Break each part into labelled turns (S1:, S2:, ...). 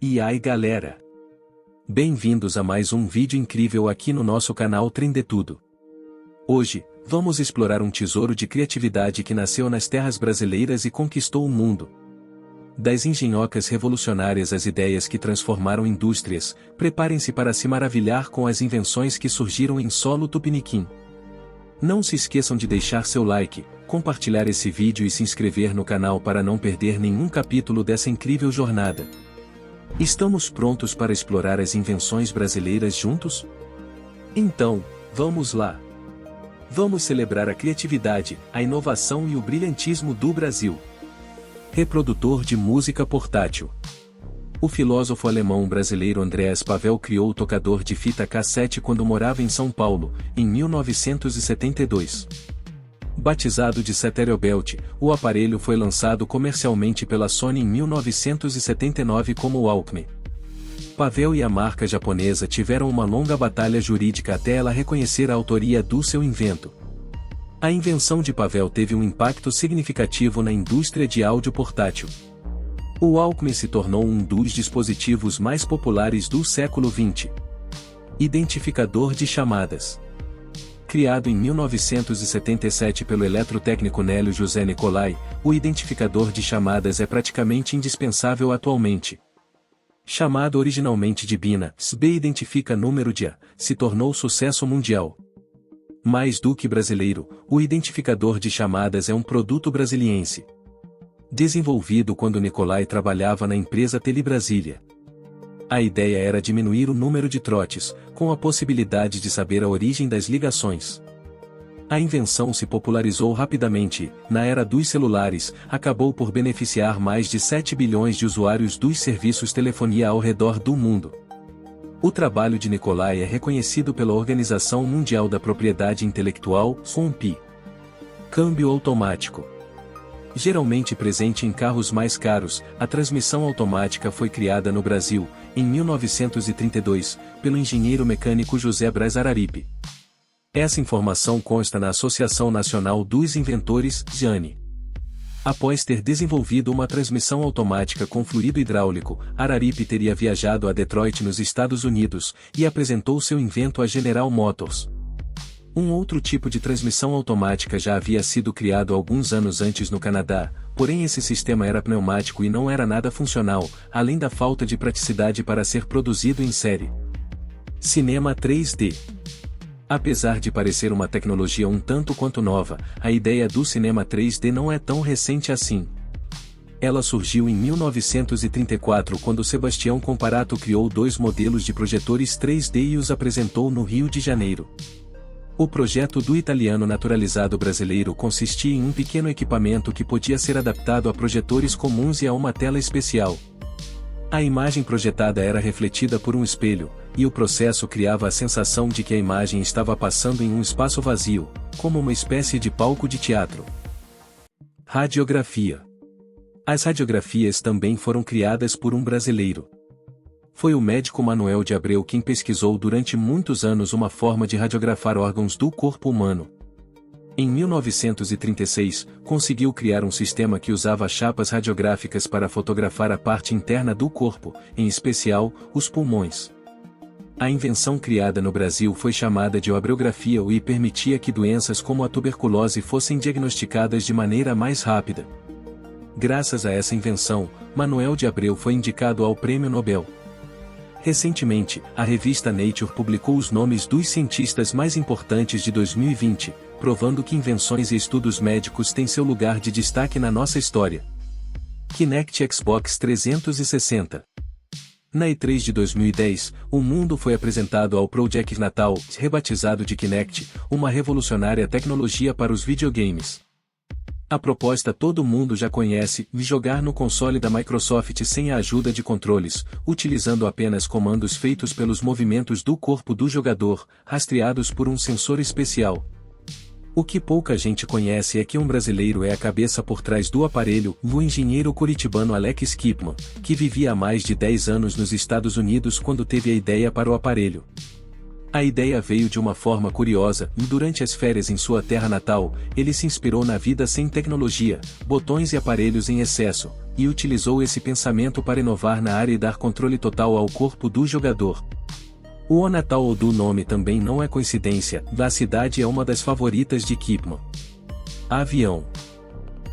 S1: E aí galera! Bem-vindos a mais um vídeo incrível aqui no nosso canal Trendetudo. Hoje, vamos explorar um tesouro de criatividade que nasceu nas terras brasileiras e conquistou o mundo. Das engenhocas revolucionárias às ideias que transformaram indústrias, preparem-se para se maravilhar com as invenções que surgiram em solo tupiniquim. Não se esqueçam de deixar seu like, compartilhar esse vídeo e se inscrever no canal para não perder nenhum capítulo dessa incrível jornada. Estamos prontos para explorar as invenções brasileiras juntos? Então, vamos lá! Vamos celebrar a criatividade, a inovação e o brilhantismo do Brasil. Reprodutor de música portátil. O filósofo alemão brasileiro Andreas Pavel criou o tocador de fita cassete quando morava em São Paulo, em 1972. Batizado de Stereobelt, o aparelho foi lançado comercialmente pela Sony em 1979 como Walkman. Pavel e a marca japonesa tiveram uma longa batalha jurídica até ela reconhecer a autoria do seu invento. A invenção de Pavel teve um impacto significativo na indústria de áudio portátil. O Walkman se tornou um dos dispositivos mais populares do século XX. Identificador de chamadas. Criado em 1977 pelo eletrotécnico Nélio José Nicolai, o identificador de chamadas é praticamente indispensável atualmente. Chamado originalmente de Bina, SB identifica número de A, se tornou sucesso mundial. Mais do que brasileiro, o identificador de chamadas é um produto brasiliense. Desenvolvido quando Nicolai trabalhava na empresa Telebrasília. A ideia era diminuir o número de trotes, com a possibilidade de saber a origem das ligações. A invenção se popularizou rapidamente e, na era dos celulares, acabou por beneficiar mais de 7 bilhões de usuários dos serviços de telefonia ao redor do mundo. O trabalho de Nicolai é reconhecido pela Organização Mundial da Propriedade Intelectual, OMP. Câmbio automático. Geralmente presente em carros mais caros, a transmissão automática foi criada no Brasil, em 1932, pelo engenheiro mecânico José Braz Araripe. Essa informação consta na Associação Nacional dos Inventores, (ANI). Após ter desenvolvido uma transmissão automática com fluido hidráulico, Araripe teria viajado a Detroit nos Estados Unidos, e apresentou seu invento à General Motors. Um outro tipo de transmissão automática já havia sido criado alguns anos antes no Canadá, porém esse sistema era pneumático e não era nada funcional, além da falta de praticidade para ser produzido em série. Cinema 3D. Apesar de parecer uma tecnologia um tanto quanto nova, a ideia do cinema 3D não é tão recente assim. Ela surgiu em 1934 quando Sebastião Comparato criou dois modelos de projetores 3D e os apresentou no Rio de Janeiro. O projeto do italiano naturalizado brasileiro consistia em um pequeno equipamento que podia ser adaptado a projetores comuns e a uma tela especial. A imagem projetada era refletida por um espelho, e o processo criava a sensação de que a imagem estava passando em um espaço vazio, como uma espécie de palco de teatro. Radiografia. As radiografias também foram criadas por um brasileiro. Foi o médico Manuel de Abreu quem pesquisou durante muitos anos uma forma de radiografar órgãos do corpo humano. Em 1936, conseguiu criar um sistema que usava chapas radiográficas para fotografar a parte interna do corpo, em especial, os pulmões. A invenção criada no Brasil foi chamada de abreografia e permitia que doenças como a tuberculose fossem diagnosticadas de maneira mais rápida. Graças a essa invenção, Manuel de Abreu foi indicado ao Prêmio Nobel. Recentemente, a revista Nature publicou os nomes dos cientistas mais importantes de 2020, provando que invenções e estudos médicos têm seu lugar de destaque na nossa história. Kinect Xbox 360. Na E3 de 2010, o mundo foi apresentado ao Project Natal, rebatizado de Kinect, uma revolucionária tecnologia para os videogames. A proposta todo mundo já conhece, jogar no console da Microsoft sem a ajuda de controles, utilizando apenas comandos feitos pelos movimentos do corpo do jogador, rastreados por um sensor especial. O que pouca gente conhece é que um brasileiro é a cabeça por trás do aparelho, o engenheiro curitibano Alex Kipman, que vivia há mais de 10 anos nos Estados Unidos quando teve a ideia para o aparelho. A ideia veio de uma forma curiosa, e durante as férias em sua terra natal, ele se inspirou na vida sem tecnologia, botões e aparelhos em excesso, e utilizou esse pensamento para inovar na área e dar controle total ao corpo do jogador. O Onatal do nome também não é coincidência, a cidade é uma das favoritas de Kipman. Avião.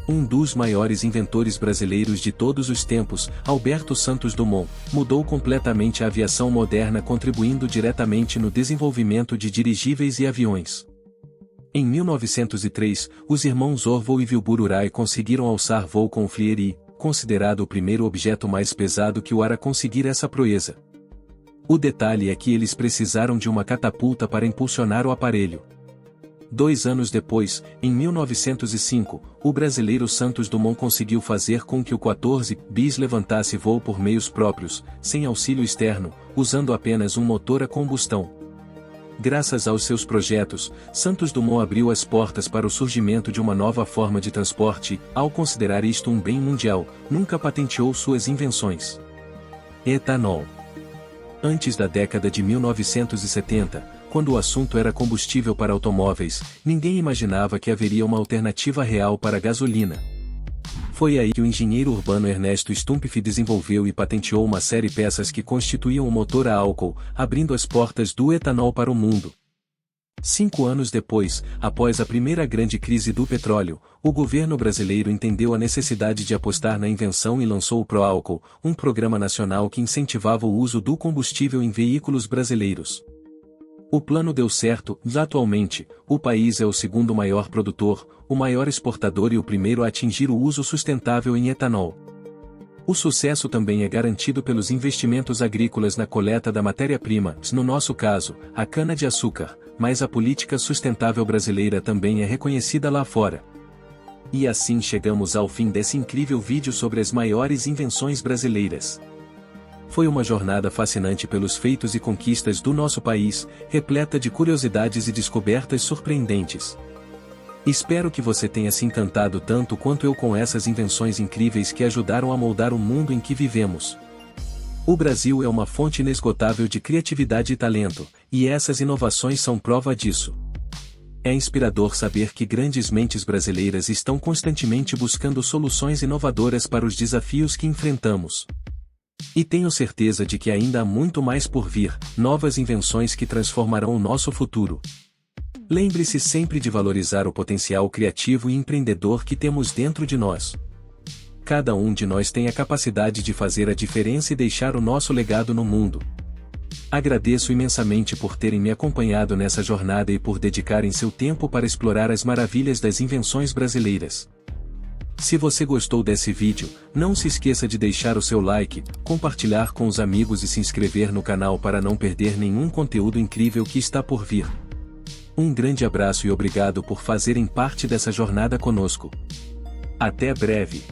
S1: Um dos maiores inventores brasileiros de todos os tempos, Alberto Santos Dumont, mudou completamente a aviação moderna, contribuindo diretamente no desenvolvimento de dirigíveis e aviões. Em 1903, os irmãos Orville e Wilbur Wright conseguiram alçar voo com o Fliery, considerado o primeiro objeto mais pesado que o ar a conseguir essa proeza. O detalhe é que eles precisaram de uma catapulta para impulsionar o aparelho. 2 anos depois, em 1905, o brasileiro Santos Dumont conseguiu fazer com que o 14 bis levantasse voo por meios próprios, sem auxílio externo, usando apenas um motor a combustão. Graças aos seus projetos, Santos Dumont abriu as portas para o surgimento de uma nova forma de transporte, ao considerar isto um bem mundial, nunca patenteou suas invenções. Etanol. Antes da década de 1970, quando o assunto era combustível para automóveis, ninguém imaginava que haveria uma alternativa real para a gasolina. Foi aí que o engenheiro urbano Ernesto Stumpf desenvolveu e patenteou uma série de peças que constituíam o motor a álcool, abrindo as portas do etanol para o mundo. 5 anos depois, após a primeira grande crise do petróleo, o governo brasileiro entendeu a necessidade de apostar na invenção e lançou o Proálcool, um programa nacional que incentivava o uso do combustível em veículos brasileiros. O plano deu certo, e atualmente, o país é o segundo maior produtor, o maior exportador e o primeiro a atingir o uso sustentável em etanol. O sucesso também é garantido pelos investimentos agrícolas na coleta da matéria-prima, no nosso caso, a cana-de-açúcar, mas a política sustentável brasileira também é reconhecida lá fora. E assim chegamos ao fim desse incrível vídeo sobre as maiores invenções brasileiras. Foi uma jornada fascinante pelos feitos e conquistas do nosso país, repleta de curiosidades e descobertas surpreendentes. Espero que você tenha se encantado tanto quanto eu com essas invenções incríveis que ajudaram a moldar o mundo em que vivemos. O Brasil é uma fonte inesgotável de criatividade e talento, e essas inovações são prova disso. É inspirador saber que grandes mentes brasileiras estão constantemente buscando soluções inovadoras para os desafios que enfrentamos. E tenho certeza de que ainda há muito mais por vir, novas invenções que transformarão o nosso futuro. Lembre-se sempre de valorizar o potencial criativo e empreendedor que temos dentro de nós. Cada um de nós tem a capacidade de fazer a diferença e deixar o nosso legado no mundo. Agradeço imensamente por terem me acompanhado nessa jornada e por dedicarem seu tempo para explorar as maravilhas das invenções brasileiras. Se você gostou desse vídeo, não se esqueça de deixar o seu like, compartilhar com os amigos e se inscrever no canal para não perder nenhum conteúdo incrível que está por vir. Um grande abraço e obrigado por fazerem parte dessa jornada conosco. Até breve!